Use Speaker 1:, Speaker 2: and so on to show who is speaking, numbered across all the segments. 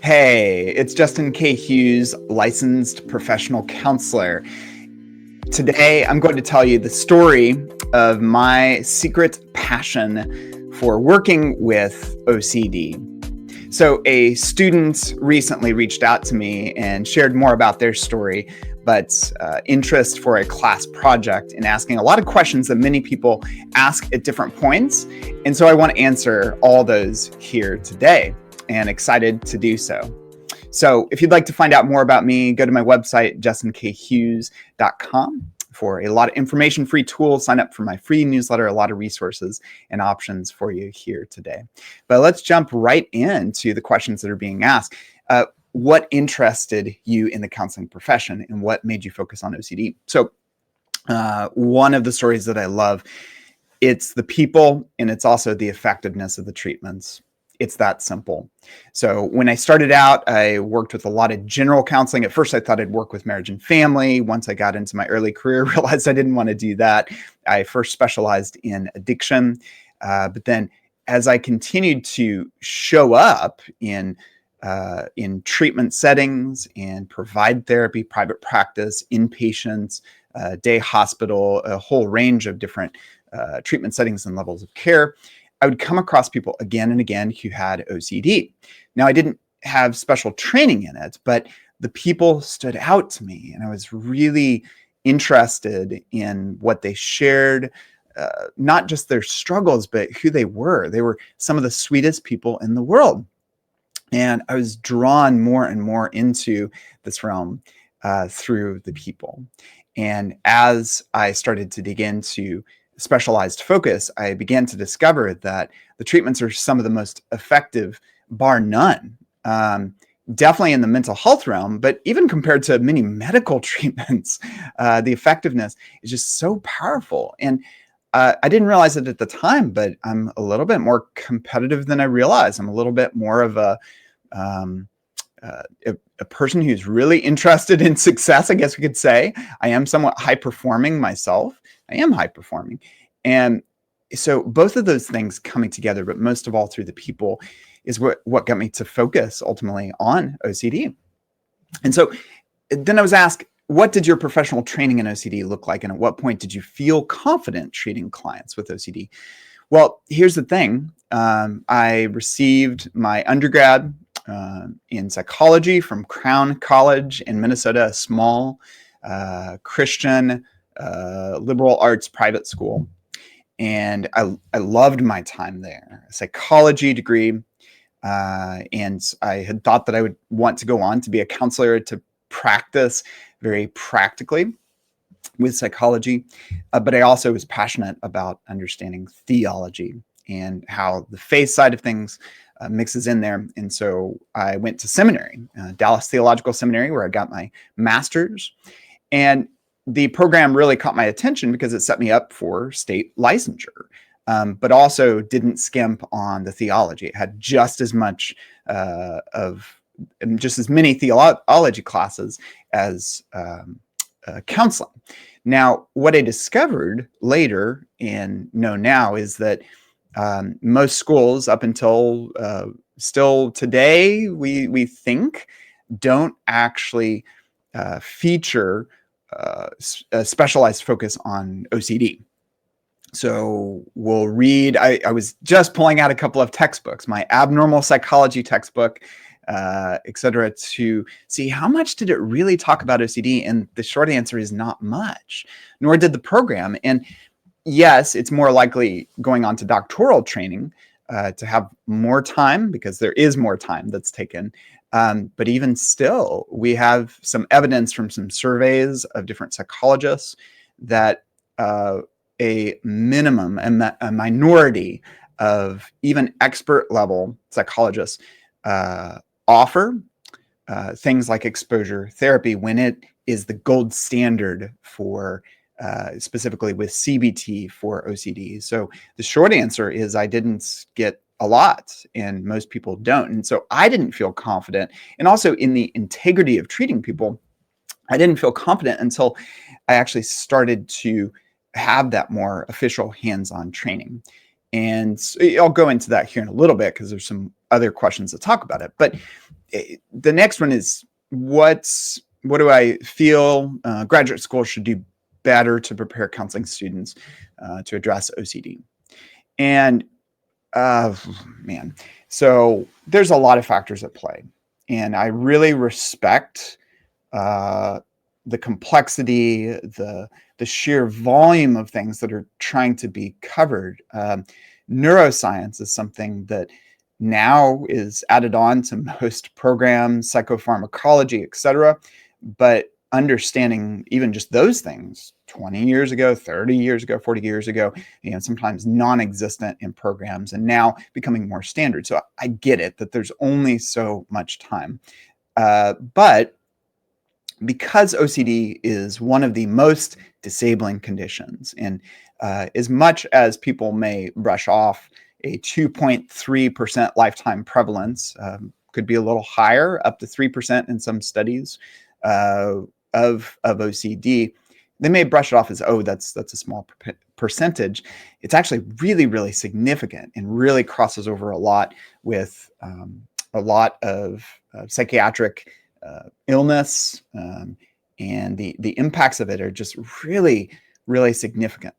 Speaker 1: Hey, it's Justin K. Hughes, licensed professional counselor. Today, I'm going to tell you the story of my secret passion for working with OCD. So, a student recently reached out to me and shared more about their story, but interest for a class project and asking a lot of questions that many people ask at different points. And so I want to answer all those here today, and excited to do so. So if you'd like to find out more about me, go to my website, justinkhughs.com, for a lot of information, free tools. Sign up for my free newsletter, a lot of resources and options for you here today. But let's jump right into the questions that are being asked. What interested you in the counseling profession and what made you focus on OCD? So one of the stories that I love, it's the people and it's also the effectiveness of the treatments. It's that simple. So when I started out, I worked with a lot of general counseling. At first, I thought I'd work with marriage and family. Once I got into my early career, I realized I didn't want to do that. I first specialized in addiction. But then as I continued to show up in treatment settings and provide therapy, private practice, inpatients, day hospital, a whole range of different treatment settings and levels of care, I would come across people again and again who had OCD. Now, I didn't have special training in it, but the people stood out to me, and I was really interested in what they shared, not just their struggles, but who they were. They were some of the sweetest people in the world. And I was drawn more and more into this realm through the people. And as I started to dig into specialized focus, I began to discover that the treatments are some of the most effective, bar none. Definitely in the mental health realm, but even compared to many medical treatments, the effectiveness is just so powerful. And I didn't realize it at the time, but I'm a little bit more competitive than I realized. I'm a little bit more of a person who's really interested in success, I guess we could say. I am somewhat high performing myself. I am high performing. And so both of those things coming together, but most of all through the people, is what got me to focus ultimately on OCD. And so then I was asked, what did your professional training in OCD look like? And at what point did you feel confident treating clients with OCD? Well, here's the thing. I received my undergrad in psychology from Crown College in Minnesota, a small Christian liberal arts private school. And I loved my time there, a psychology degree. And I had thought that I would want to go on to be a counselor, to practice very practically with psychology. But I also was passionate about understanding theology and how the faith side of things mixes in there. And so I went to seminary, Dallas Theological Seminary, where I got my master's. And the program really caught my attention because it set me up for state licensure, but also didn't skimp on the theology. It had just as much just as many theology classes as counseling. Now, what I discovered later and know now is that most schools up until still today, we think, don't actually feature a specialized focus on OCD. So we'll read, I was just pulling out a couple of textbooks, my abnormal psychology textbook, et cetera, to see how much did it really talk about OCD? And the short answer is not much, nor did the program. And yes, it's more likely going on to doctoral training to have more time, because there is more time that's taken. But even still, we have some evidence from some surveys of different psychologists that a minimum, a minority of even expert level psychologists offer things like exposure therapy when it is the gold standard for specifically with CBT for OCD. So the short answer is I didn't get a lot, and most people don't. And so I didn't feel confident. And also in the integrity of treating people, I didn't feel confident until I actually started to have that more official hands-on training. And I'll go into that here in a little bit because there's some other questions to talk about it. But the next one is what do I feel graduate school should do better to prepare counseling students to address OCD? And man, so there's a lot of factors at play, and I really respect the complexity, the sheer volume of things that are trying to be covered. Neuroscience is something that now is added on to most programs, psychopharmacology, etc. But understanding even just those things 20 years ago, 30 years ago, 40 years ago, sometimes non-existent in programs and now becoming more standard. So I get it that there's only so much time. But because OCD is one of the most disabling conditions, and as much as people may brush off a 2.3% lifetime prevalence, could be a little higher, up to 3% in some studies of OCD, they may brush it off as, oh, that's a small percentage. It's actually really, really significant and really crosses over a lot with a lot of psychiatric illness, and the impacts of it are just really, really significant.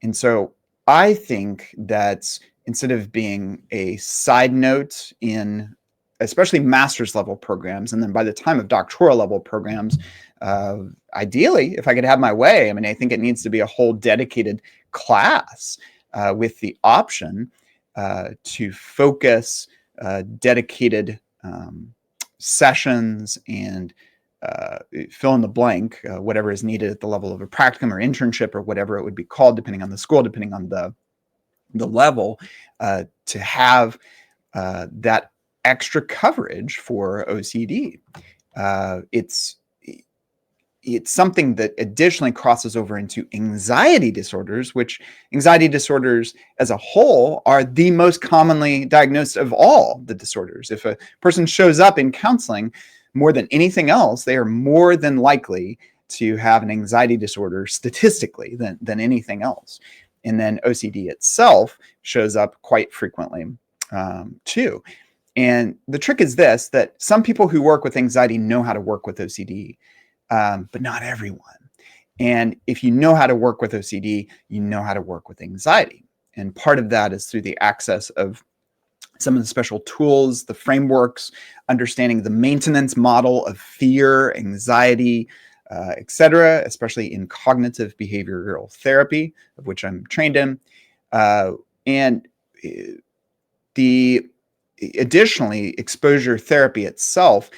Speaker 1: And so I think that instead of being a side note in especially master's level programs, and then by the time of doctoral level programs, ideally, if I could have my way, I mean, I think it needs to be a whole dedicated class with the option to focus dedicated sessions and fill in the blank, whatever is needed at the level of a practicum or internship or whatever it would be called, depending on the school, depending on the level, to have that extra coverage for OCD. It's something that additionally crosses over into anxiety disorders, which anxiety disorders as a whole are the most commonly diagnosed of all the disorders. If a person shows up in counseling, more than anything else, they are more than likely to have an anxiety disorder statistically than anything else. And then OCD itself shows up quite frequently too. And the trick is this, that some people who work with anxiety know how to work with OCD, but not everyone. And if you know how to work with OCD, you know how to work with anxiety. And part of that is through the access of some of the special tools, the frameworks, understanding the maintenance model of fear, anxiety, etc., especially in cognitive behavioral therapy, of which I'm trained in. And additionally, exposure therapy itself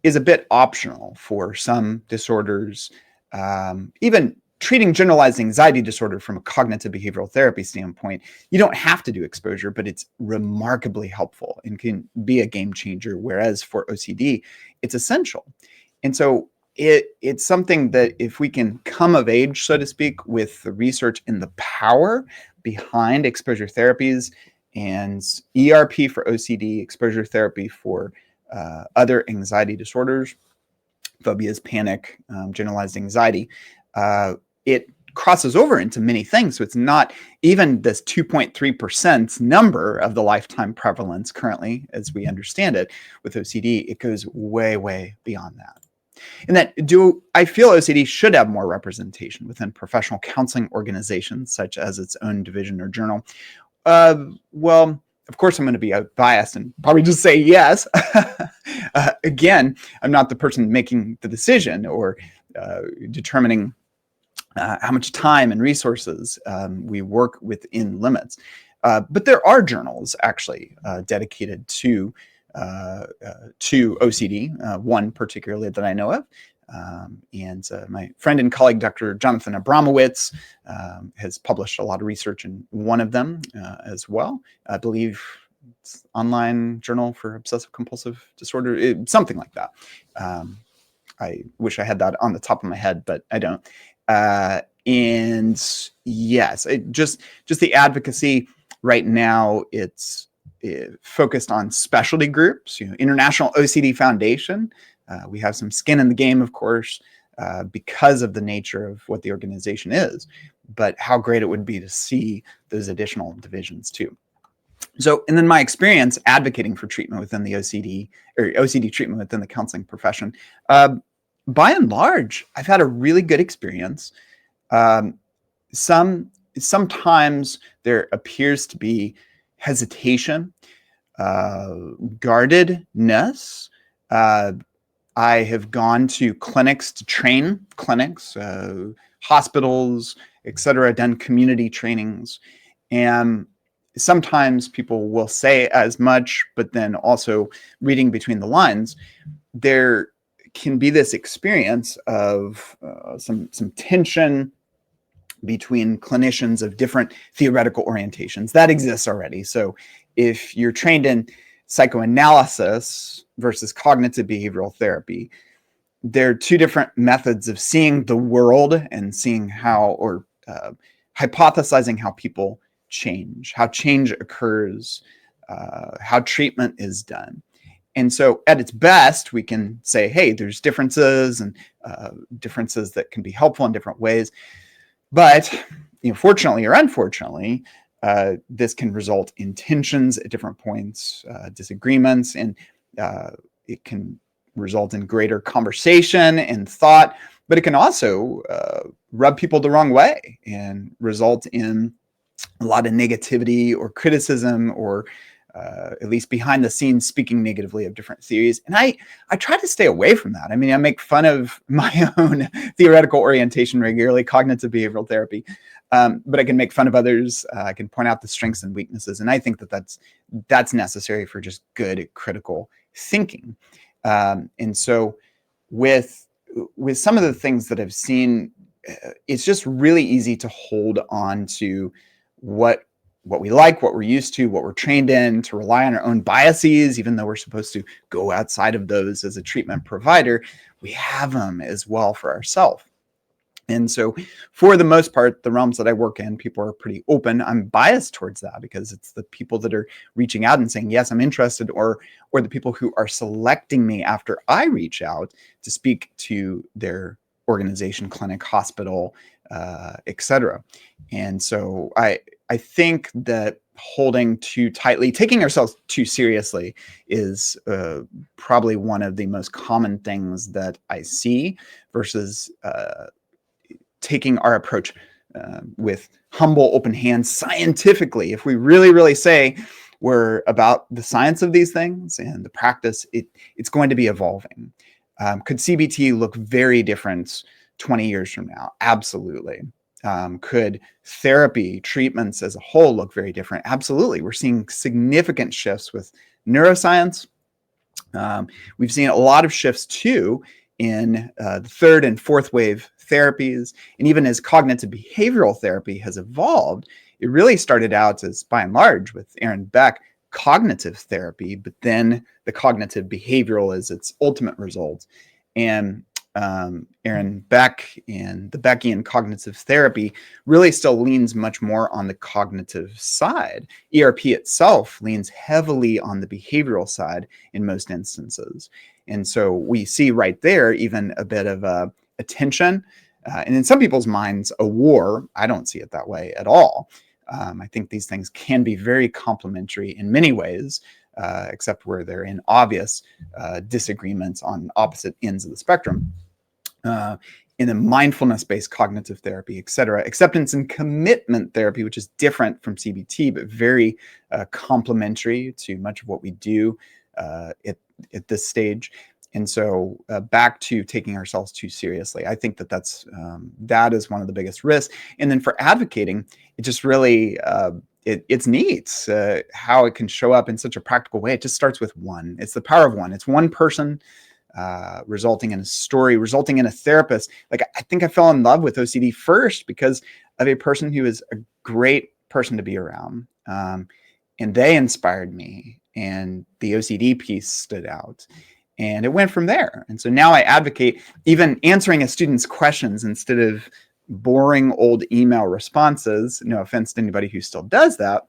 Speaker 1: is a bit optional for some disorders. Even treating generalized anxiety disorder from a cognitive behavioral therapy standpoint, you don't have to do exposure, but it's remarkably helpful and can be a game changer. Whereas for OCD, it's essential. And so it's something that if we can come of age, so to speak, with the research and the power behind exposure therapies and ERP for OCD, exposure therapy for other anxiety disorders, phobias, panic, generalized anxiety, it crosses over into many things. So it's not even this 2.3% number of the lifetime prevalence currently, as we understand it with OCD. It goes way, way beyond that. And that I feel OCD should have more representation within professional counseling organizations, such as its own division or journal? Well, of course, I'm going to be biased and probably just say yes. Again, I'm not the person making the decision or determining how much time and resources we work within limits. But there are journals actually dedicated to OCD, one particularly that I know of. And my friend and colleague, Dr. Jonathan Abramowitz, has published a lot of research in one of them as well. I believe it's Online Journal for Obsessive Compulsive Disorder, something like that. I wish I had that on the top of my head, but I don't. And yes, just the advocacy right now, it's focused on specialty groups, International OCD Foundation. We have some skin in the game, of course, because of the nature of what the organization is, but how great it would be to see those additional divisions too. So, and then my experience advocating for treatment within the OCD or OCD treatment within the counseling profession, uh, by and large, I've had a really good experience. Um, some sometimes there appears to be hesitation, uh, guardedness. Uh, I have gone to clinics to train clinics, hospitals, etc., done community trainings. And sometimes people will say as much, but then also reading between the lines, there can be this experience of some tension between clinicians of different theoretical orientations. That exists already. So if you're trained in psychoanalysis versus cognitive behavioral therapy, there are two different methods of seeing the world and seeing how, or hypothesizing how people change, how change occurs, how treatment is done. And so at its best, we can say, hey, there's differences and differences that can be helpful in different ways. But fortunately or unfortunately, this can result in tensions at different points, disagreements, and it can result in greater conversation and thought, but it can also rub people the wrong way and result in a lot of negativity or criticism, or at least behind the scenes speaking negatively of different theories. And I try to stay away from that. I mean, I make fun of my own theoretical orientation regularly, cognitive behavioral therapy, but I can make fun of others. I can point out the strengths and weaknesses. And I think that that's necessary for just good critical thinking. And so with some of the things that I've seen, it's just really easy to hold on to what we like, what we're used to, what we're trained in, to rely on our own biases, even though we're supposed to go outside of those as a treatment provider. We have them as well for ourselves. And so for the most part, the realms that I work in, people are pretty open. I'm biased towards that because it's the people that are reaching out and saying, yes, I'm interested, or the people who are selecting me after I reach out to speak to their organization, clinic, hospital, etc. And so I think that holding too tightly, taking ourselves too seriously is probably one of the most common things that I see, versus taking our approach with humble, open hands scientifically. If we really, really say we're about the science of these things and the practice, it's going to be evolving. Could CBT look very different 20 years from now? Absolutely. Could therapy treatments as a whole look very different? Absolutely. We're seeing significant shifts with neuroscience. We've seen a lot of shifts too in the third and fourth wave therapies. And even as cognitive behavioral therapy has evolved, it really started out as, by and large, with Aaron Beck, cognitive therapy, but then the cognitive behavioral is its ultimate result. And Aaron Beck and the Beckian cognitive therapy really still leans much more on the cognitive side. ERP itself leans heavily on the behavioral side in most instances. And so we see right there even a bit of a tension, and in some people's minds, a war. I don't see it that way at all. I think these things can be very complementary in many ways, except where they're in obvious disagreements on opposite ends of the spectrum. In the mindfulness-based cognitive therapy, et cetera, acceptance and commitment therapy, which is different from CBT, but very complementary to much of what we do at this stage. And so back to taking ourselves too seriously, I think that is one of the biggest risks. And then for advocating, it just really, it's neat how it can show up in such a practical way. It just starts with one. It's the power of one. It's one person resulting in a story, resulting in a therapist. Like, I think I fell in love with OCD first because of a person who is a great person to be around. And they inspired me, and the OCD piece stood out. And it went from there. And so now I advocate even answering a student's questions instead of boring old email responses. No offense to anybody who still does that.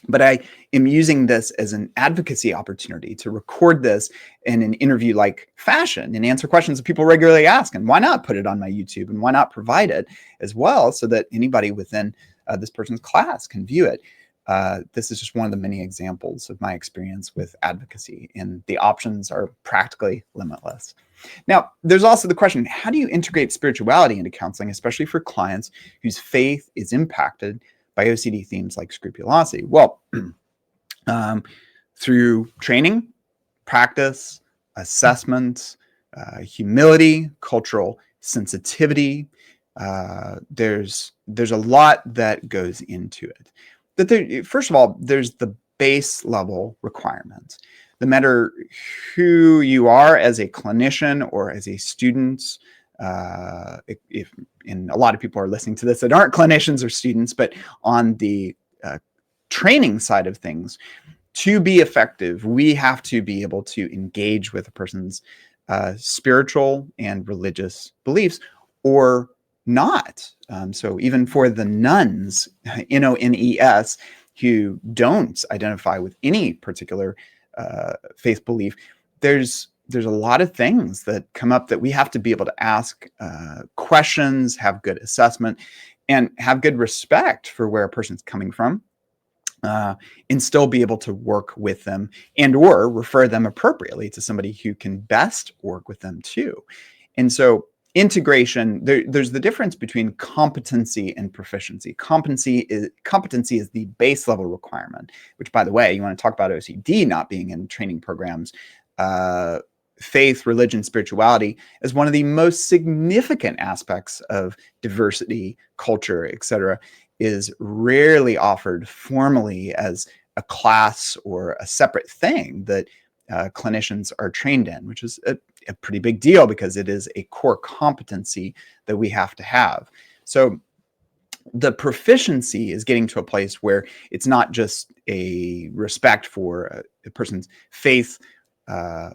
Speaker 1: But I am using this as an advocacy opportunity to record this in an interview-like fashion and answer questions that people regularly ask. And why not put it on my YouTube? And why not provide it as well so that anybody within this person's class can view it? This is just one of the many examples of my experience with advocacy, and the options are practically limitless. Now, there's also the question, how do you integrate spirituality into counseling, especially for clients whose faith is impacted by OCD themes like scrupulosity? Well, through training, practice, assessment, humility, cultural sensitivity. There's a lot that goes into it. But first of all, there's the base level requirements. No matter who you are as a clinician or as a student, and a lot of people are listening to this that aren't clinicians or students, but on the training side of things, to be effective, we have to be able to engage with a person's spiritual and religious beliefs or not. So even for the nuns, NONES, who don't identify with any particular faith belief, there's a lot of things that come up that we have to be able to ask questions, have good assessment, and have good respect for where a person's coming from. And still be able to work with them and or refer them appropriately to somebody who can best work with them too. And so integration, there's the difference between competency and proficiency. Competency is the base level requirement, which, by the way, you want to talk about OCD not being in training programs. Faith, religion, spirituality is one of the most significant aspects of diversity, culture, etc., is rarely offered formally as a class or a separate thing that clinicians are trained in, which is a pretty big deal because it is a core competency that we have to have. So the proficiency is getting to a place where it's not just a respect for a person's faith,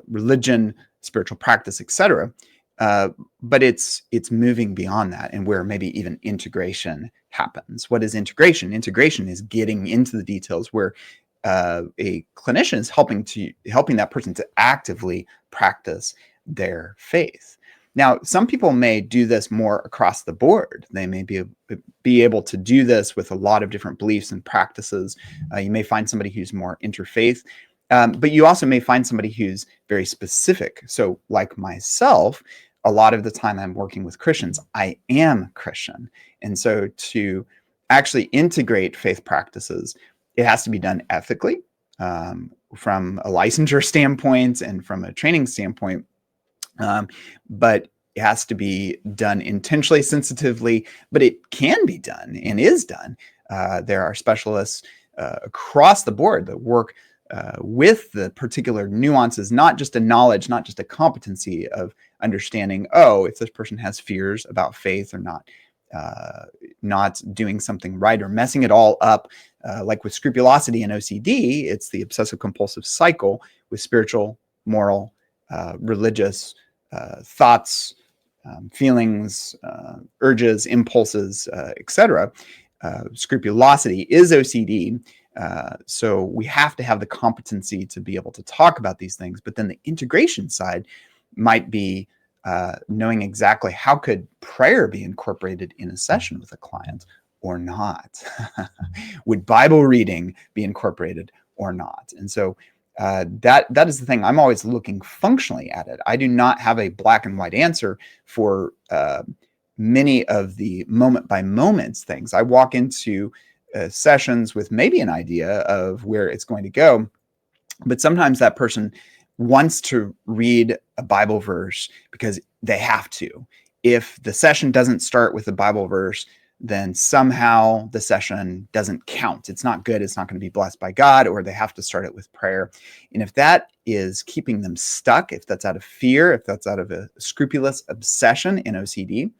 Speaker 1: religion, spiritual practice, etc., but it's moving beyond that, and where maybe even integration happens. What is integration? Integration is getting into the details where a clinician is helping that person to actively practice their faith. Now, some people may do this more across the board. They may be able to do this with a lot of different beliefs and practices. You may find somebody who's more interfaith, but you also may find somebody who's very specific. So like myself, a lot of the time I'm working with Christians, I am Christian. And so to actually integrate faith practices, it has to be done ethically, from a licensure standpoint and from a training standpoint. But it has to be done intentionally, sensitively, but it can be done and is done. There are specialists across the board that work with the particular nuances, not just a knowledge, not just a competency of understanding, if this person has fears about faith or not doing something right or messing it all up. Like with scrupulosity and OCD, it's the obsessive compulsive cycle with spiritual, moral, religious thoughts, feelings, urges, impulses, etc. Scrupulosity is OCD. So we have to have the competency to be able to talk about these things. But then the integration side might be knowing exactly how could prayer be incorporated in a session with a client or not? Would Bible reading be incorporated or not? And so that is the thing. I'm always looking functionally at it. I do not have a black and white answer for many of the moment by moments things. I walk into sessions with maybe an idea of where it's going to go, but sometimes that person wants to read a Bible verse because they have to. If the session doesn't start with a Bible verse, then somehow the session doesn't count. It's not good. It's not going to be blessed by God, or they have to start it with prayer. And if that is keeping them stuck, if that's out of fear, if that's out of a scrupulous obsession in OCD,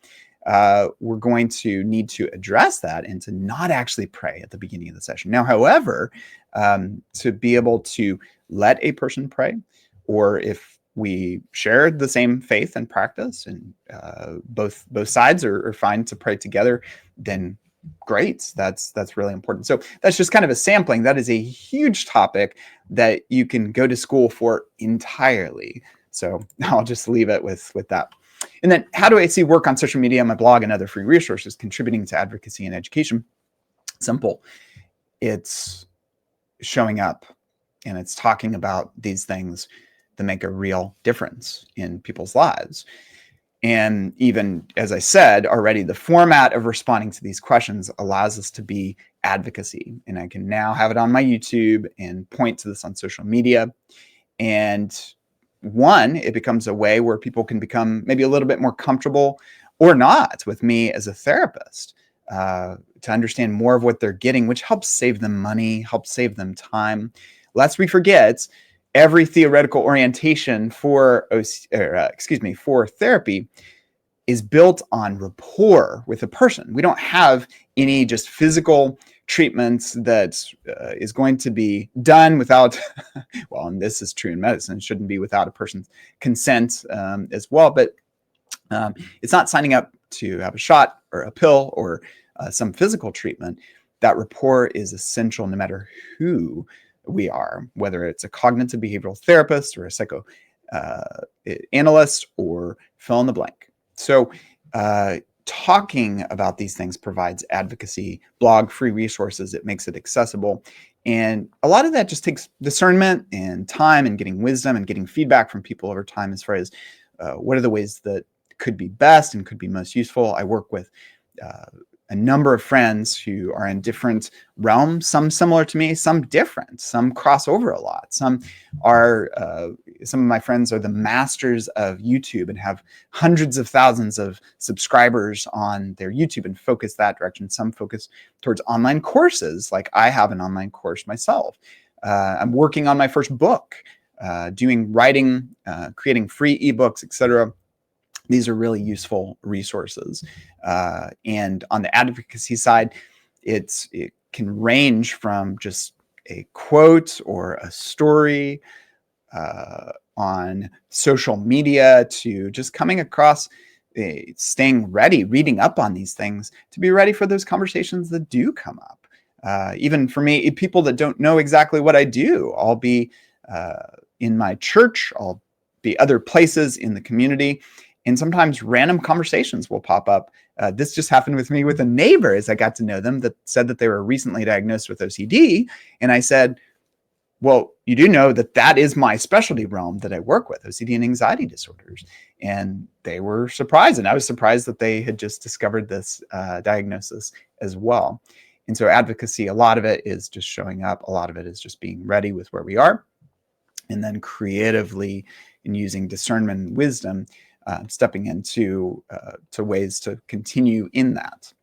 Speaker 1: we're going to need to address that and to not actually pray at the beginning of the session. Now, however, to be able to let a person pray, or if we share the same faith and practice and both sides are fine to pray together, then great. That's really important. So that's just kind of a sampling. That is a huge topic that you can go to school for entirely. So I'll just leave it with that. And then how do I see work on social media, my blog, and other free resources contributing to advocacy and education? Simple. It's showing up, and it's talking about these things that make a real difference in people's lives. And even, as I said already, the format of responding to these questions allows us to be advocacy. And I can now have it on my YouTube and point to this on social media. And one, it becomes a way where people can become maybe a little bit more comfortable or not with me as a therapist, to understand more of what they're getting, which helps save them money, helps save them time. Lest we forget, every theoretical orientation for for therapy is built on rapport with a person. We don't have any just physical treatments that is going to be done without, well, and this is true in medicine, it shouldn't be without a person's consent as well, but it's not signing up to have a shot or a pill or some physical treatment. That rapport is essential no matter who we are, whether it's a cognitive behavioral therapist or a psychoanalyst or fill in the blank. So talking about these things provides advocacy, blog, free resources. It makes it accessible. And a lot of that just takes discernment and time and getting wisdom and getting feedback from people over time as far as what are the ways that could be best and could be most useful. I work with a number of friends who are in different realms, some similar to me, some different, some cross over a lot. Some of my friends are the masters of YouTube and have hundreds of thousands of subscribers on their YouTube and focus that direction. Some focus towards online courses, like I have an online course myself. I'm working on my first book, doing writing, creating free ebooks, etc. These are really useful resources. And on the advocacy side, it can range from just a quote or a story on social media to just coming across, staying ready, reading up on these things to be ready for those conversations that do come up. Even for me, people that don't know exactly what I do, I'll be in my church, I'll be other places in the community, and sometimes random conversations will pop up. This just happened with me with a neighbor as I got to know them, that said that they were recently diagnosed with OCD. And I said, well, you do know that that is my specialty realm that I work with, OCD and anxiety disorders. And they were surprised. And I was surprised that they had just discovered this diagnosis as well. And so advocacy, a lot of it is just showing up. A lot of it is just being ready with where we are. And then creatively, in using discernment and wisdom, stepping into to ways to continue in that.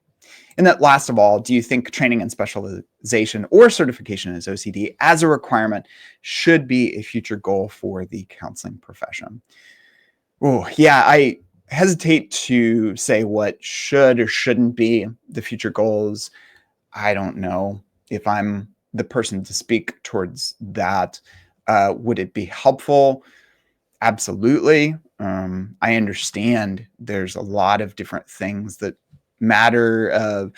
Speaker 1: And that last of all, do you think training and specialization or certification as OCD as a requirement should be a future goal for the counseling profession? Oh, yeah, I hesitate to say what should or shouldn't be the future goals. I don't know if I'm the person to speak towards that. Would it be helpful? Absolutely. I understand there's a lot of different things that matter,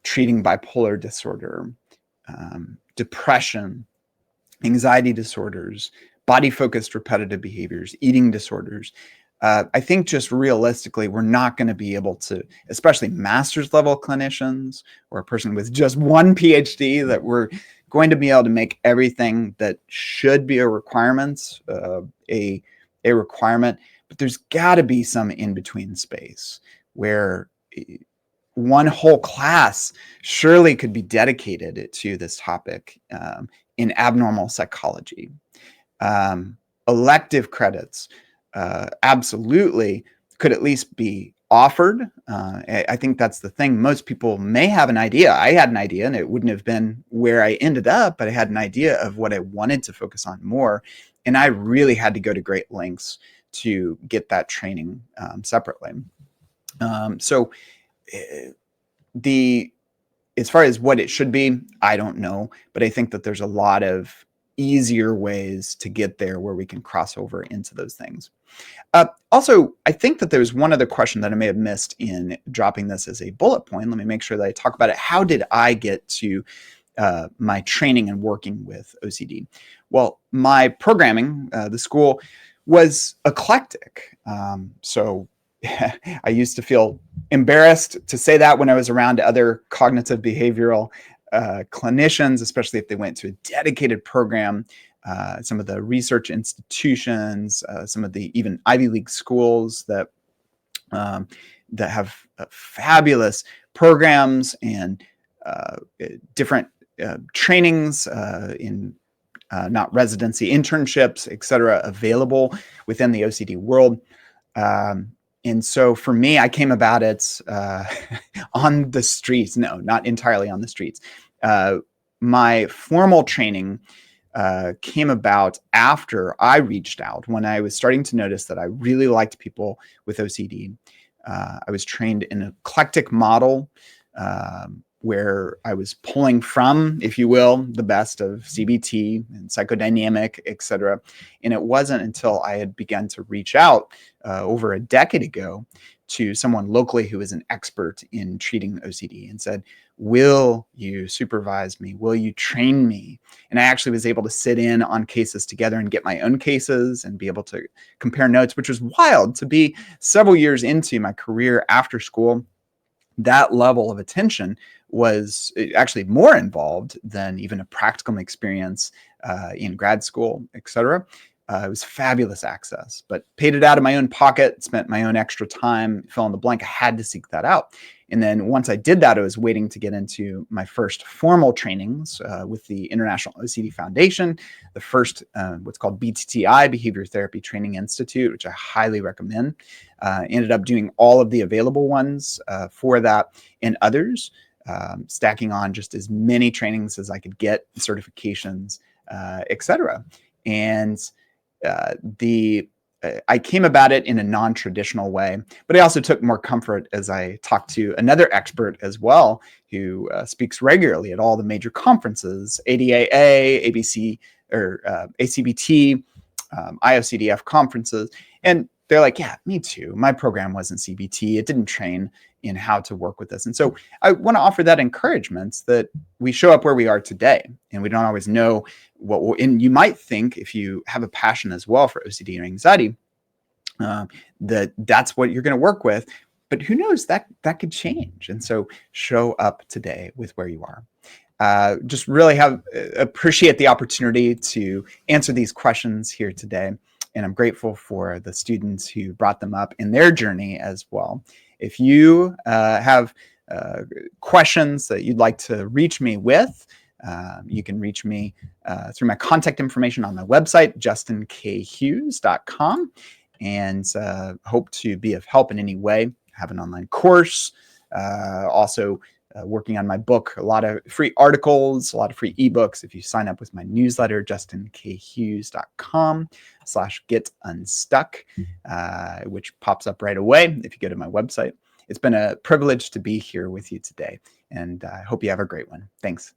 Speaker 1: treating bipolar disorder, depression, anxiety disorders, body-focused repetitive behaviors, eating disorders. I think just realistically, we're not going to be able to, especially master's level clinicians or a person with just one PhD, that we're going to be able to make everything that should be a requirement, a requirement, but there's got to be some in-between space where one whole class surely could be dedicated to this topic in abnormal psychology. Elective credits absolutely could at least be offered. I think that's the thing. Most people may have an idea. I had an idea, and it wouldn't have been where I ended up, but I had an idea of what I wanted to focus on more. And I really had to go to great lengths to get that training separately. So as far as what it should be, I don't know, but I think that there's a lot of easier ways to get there where we can cross over into those things. Also, I think that there's one other question that I may have missed in dropping this as a bullet point. Let me make sure that I talk about it. How did I get to my training and working with OCD? Well, my programming, the school, was eclectic. So I used to feel embarrassed to say that when I was around other cognitive behavioral clinicians, especially if they went to a dedicated program, some of the research institutions, some of the even Ivy League schools um, that have fabulous programs and different trainings in not residency, internships, et cetera, available within the OCD world. And so for me, I came about it on the streets. No, not entirely on the streets. My formal training came about after I reached out, when I was starting to notice that I really liked people with OCD. I was trained in an eclectic model where I was pulling from, if you will, the best of CBT and psychodynamic, et cetera. And it wasn't until I had begun to reach out over a decade ago to someone locally who is an expert in treating OCD and said, will you supervise me? Will you train me? And I actually was able to sit in on cases together and get my own cases and be able to compare notes, which was wild to be several years into my career after school. That level of attention was actually more involved than even a practicum experience in grad school, et cetera. It was fabulous access, but paid it out of my own pocket, spent my own extra time, fill in the blank. I had to seek that out. And then once I did that, I was waiting to get into my first formal trainings with the International OCD Foundation, the first what's called BTTI, Behavior Therapy Training Institute, which I highly recommend. Ended up doing all of the available ones for that and others, stacking on just as many trainings as I could get, certifications, et cetera. And I came about it in a non-traditional way, but I also took more comfort as I talked to another expert as well, who speaks regularly at all the major conferences, ADAA, ABC, or ACBT, IOCDF conferences. And they're like, yeah, me too. My program wasn't CBT. It didn't train in how to work with this. And so I want to offer that encouragement that we show up where we are today, and we don't always know what we'll, and you might think, if you have a passion as well for OCD or anxiety, that's what you're going to work with. But who knows, that could change. And so show up today with where you are. Just really appreciate the opportunity to answer these questions here today. And I'm grateful for the students who brought them up in their journey as well. If you have questions that you'd like to reach me with, you can reach me through my contact information on my website, justinkHughes.com, and hope to be of help in any way. I have an online course, also working on my book, a lot of free articles, a lot of free ebooks. If you sign up with my newsletter, justinkhughes.com/getunstuck, which pops up right away if you go to my website. It's been a privilege to be here with you today, and I hope you have a great one. Thanks.